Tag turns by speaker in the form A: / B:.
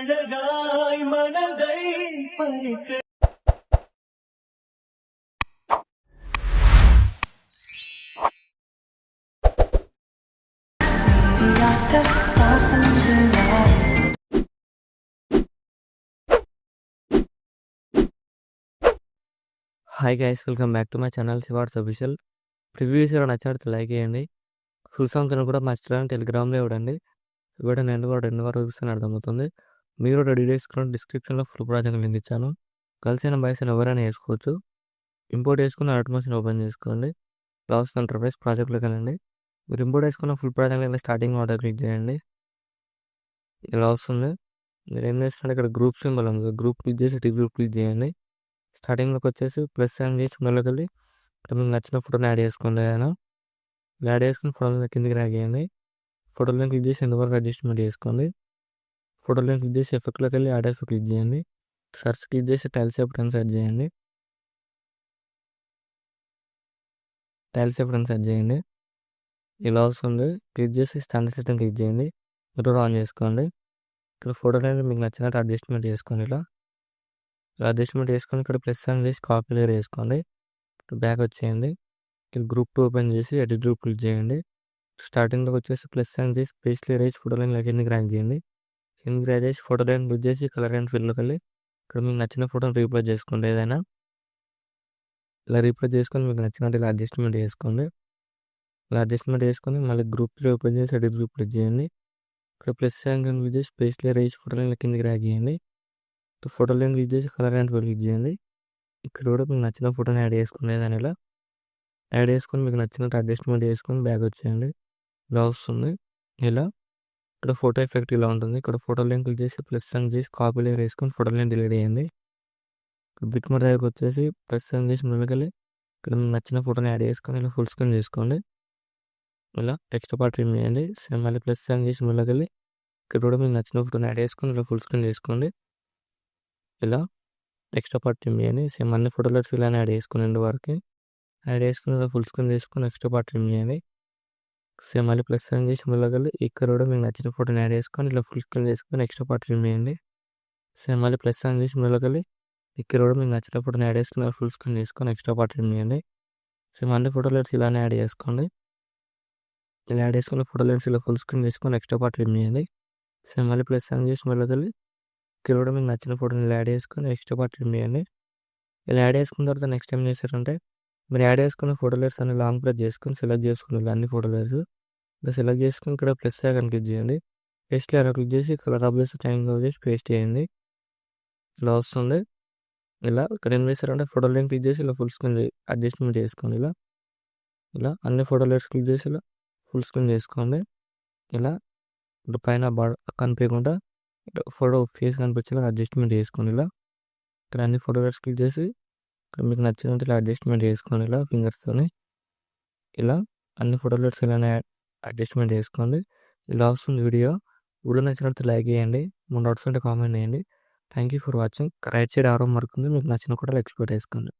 A: அழகாய் மனதை பறிக்க
B: hi guys, welcome back to my channel Shivars official. Previews ఎవరైనా నచ్చినట్టు లైక్ చేయండి. ఫుల్ సాంగ్స్ కూడా మా ఛానల్ టెలిగ్రామ్లో ఇవ్వండి. ఇవ్వడం నేను కూడా 2 వారాలు చూస్తే అర్థమవుతుంది. మీరు రెడీ చేసుకున్న డిస్క్రిప్షన్లో ఫుల్ ప్రాజెక్ట్ లింక్ ఇచ్చాను. గర్ల్స్ అయినా బాయ్స్ అయినా ఎవరైనా వేసుకోవచ్చు. ఇంపోర్ట్ చేసుకుని అలర్ట్ మషిన్ ఓపెన్ చేసుకోండి. బ్రౌజ్ ఎంటర్ప్రైజ్ ప్రాజెక్ట్లోకి వెళ్ళండి. మీరు ఇంపోర్ట్ చేసుకున్న full project starting order click చేయండి. ఇలా వస్తుంది. మీరు ఏం చేస్తారంటే ఇక్కడ గ్రూప్ సింబల్ ఉంది, గ్రూప్ క్లిక్ చేసి గ్రూప్ క్లిక్ చేయండి. స్టార్టింగ్లోకి వచ్చేసి ప్లస్ సైన్ చేసి ముందులోకి వెళ్ళి ఇక్కడ మీకు నచ్చిన ఫోటోని యాడ్ చేసుకోండి. ఏదైనా యాడ్ చేసుకుని ఫోటోని కిందికి ర్యాగ్ చేయండి. ఫోటోలను క్లిక్ చేసి ఎంతవరకు అడ్జస్ట్మెంట్ చేసుకోండి. ఫోటోలను క్లిక్ చేసి ఎఫెక్ట్లోకి వెళ్ళి యాడ్ ఎఫెక్ట్ క్లిక్ చేయండి. సర్చ్ క్లిక్ చేసి టైల్స్ ఎఫెక్ట్ సెట్ చేయండి. టైల్స్ ఎఫెక్ట్ సెట్ చేయండి. ఇలా వస్తుంది. క్లిక్ చేసి స్టాండర్డ్ సెట్టింగ్ క్లిక్ చేయండి. మిర్రర్ ఆన్ చేసుకోండి. ఇక్కడ ఫోటోలను మీకు నచ్చినట్టు అడ్జస్ట్మెంట్ చేసుకోండి. ఇలా అడ్జస్ట్మెంట్ చేసుకొని ఇక్కడ ప్లస్ సైన్ చేసి కాపీ లేయర్ వేసుకోండి. బ్యాక్ వచ్చేయండి. ఇక్కడ గ్రూప్ 2 ఓపెన్ చేసి ఎడిట్ గ్రూప్ క్లిక్ చేయండి. స్టార్టింగ్లోకి వచ్చేసి ప్లస్ సైన్ చేసి పేజ్ లేయర్ వేసి ఫోటో లైన్ కిందకి ర్యాక్ చేయండి. కిందకి ర్యాక్ చేసి ఫోటో లైన్ క్లిక్ చేసి కలర్ అండ్ ఫిల్లోకి వెళ్ళి ఇక్కడ మీకు నచ్చిన ఫోటోని రీప్లేస్ చేసుకోండి. ఏదైనా ఇలా రీప్లేస్ చేసుకొని మీకు నచ్చినట్టు ఇలా అడ్జస్ట్మెంట్ చేసుకోండి. ఇలా అడ్జస్ట్మెంట్ చేసుకొని మళ్ళీ గ్రూప్ 3 ఓపెన్ చేసి ఎడిట్ గ్రూప్ క్లిక్ చేయండి. ఇక్కడ ప్లస్ సైన్ క్లిక్ చేసి పేజ్ లేయర్ వేసి ఫోటో లైన్ కిందకి ర్యాక్ చేయండి. ఫోటో లైన్ క్లిక్ చేసి కలర్ అండ్ ఫిల్ క్లిక్ చేయండి. ఇక్కడ కూడా మీకు నచ్చిన ఫోటోని యాడ్ చేసుకునే దాని ఇలా యాడ్ చేసుకొని మీకు నచ్చినట్టు అడ్జస్ట్మెంట్ చేసుకొని బ్యాక్ వచ్చేయండి. ఇలా వస్తుంది. ఇలా ఇక్కడ ఫోటో ఎఫెక్ట్ ఇలా ఉంటుంది. ఇక్కడ ఫోటో లైన్ క్లిక్ చేసి ప్లస్ సైన్ చేసి కాపీ లేయర్ వేసుకొని ఫోటో లైన్ డిలీట్ చేయండి. ఇక్కడ బిట్ మార్క్ వచ్చేసి ప్లస్ సైన్ చేసి ముందుకెళ్ళి ఇక్కడ మీకు నచ్చిన ఫోటోని యాడ్ చేసుకొని ఇలా ఫుల్ స్క్రీన్ చేసుకోండి. ఇలా ఎక్స్ట్రా పార్ట్ రిమూవ్ చేయండి. సేమ్ మళ్ళీ ప్లస్ సైన్ చేసి ముందుకెళ్ళి ఇక్కడ కూడా మీకు నచ్చిన ఫోటోని యాడ్ చేసుకొని ఇలా ఫుల్ స్క్రీన్ చేసుకోండి. ఇలా ఎక్స్ట్రా పార్ట్ రిమూవ్ చేయండి. సేమ్ అన్ని ఫోటోలు ఇలానే యాడ్ చేసుకుని వరకు యాడ్ చేసుకుని ఇలా ఫుల్ స్క్రీన్ చేసుకొని ఎక్స్ట్రా పార్ట్ రిమూవ్ చేయండి. సేమ్ మళ్ళీ ప్లస్ సైన్ చేసి ముందుకెళ్ళి ఇక్కడ కూడా మీకు నచ్చిన ఫోటోని యాడ్ చేసుకొని ఇలా ఫుల్ స్క్రీన్ చేసుకొని ఎక్స్ట్రా పార్ట్ రిమూవ్ చేయండి. సేమ్ మళ్ళీ ప్లస్ సైన్ చేసి ముందుకెళ్ళి ఇక్కడ కూడా మీకు నచ్చిన ఫోటోని యాడ్ చేసుకుని ఫుల్ స్క్రీన్ చేసుకొని ఎక్స్ట్రా పార్ట్ రిమూవ్ చేయండి. సేమ్ అన్ని ఫోటోలు ఇలానే యాడ్ చేసుకోండి. ఇలా యాడ్ చేసుకుని ఫోటోలు ఇలా ఫుల్ స్క్రీన్ చేసుకొని ఎక్స్ట్రా పార్ట్ రిమూవ్ చేయండి. సేమ్ మళ్ళీ ప్లస్ సైన్ చేసి ముందుకెళ్ళి ఇక్కడ కూడా మీకు నచ్చిన ఫోటోని ఇలా యాడ్ చేసుకొని ఎక్స్ట్రా పార్ట్ రిమూవ్ చేయండి. ఇలా యాడ్ చేసుకున్న తర్వాత నెక్స్ట్ ఏం చేశారంటే మీరు యాడ్ చేసుకున్న ఫోటో లేయర్స్ అన్ని లాంగ్ ప్రెస్ చేసుకొని సెలెక్ట్ చేసుకుని అన్ని ఫోటో లేయర్స్ ఇలా సెలెక్ట్ చేసుకుని ఇక్కడ ప్లస్ ఐకాన్ క్లిక్ చేయండి. పేస్ట్ లేయర్ క్లిక్ చేసి కలర్ ఆఫ్ చేసి టైం చేసి పేస్ట్ చేయండి. ఇలా వస్తుంది. ఇలా ఇక్కడ ఏం చేశారంటే ఫోటో లైన్ క్లిక్ చేసి ఇలా ఫుల్ స్క్రీన్ అడ్జస్ట్మెంట్ చేసుకోండి. ఇలా అన్ని ఫోటో లేయర్స్ క్లిక్ చేసి ఇలా ఫుల్ స్క్రీన్ చేసుకోండి. ఇలా పైన కనిపించకుండా ఫోటో ఫేస్ కనిపించేలా అడ్జస్ట్మెంట్ చేసుకోండి. ఇలా ఇక్కడ అన్ని ఫోటో క్లిక్ చేసి ఇక్కడ మీకు నచ్చినట్టు ఇలా అడ్జస్ట్మెంట్ చేసుకోండి. ఇలా ఫింగర్స్తోని ఇలా అన్ని ఫోటో ఇలానే అడ్జస్ట్మెంట్ చేసుకోండి. ఇలా వస్తుంది వీడియో నచ్చినట్టు లైక్ చేయండి. 3 డౌట్స్ ఉంటే కామెంట్ చేయండి. Thank you for watching. Right side ఆరో మార్క్ ఉంది, మీకు నచ్చిన కూడా ఎక్స్పోర్ట్ చేసుకోండి.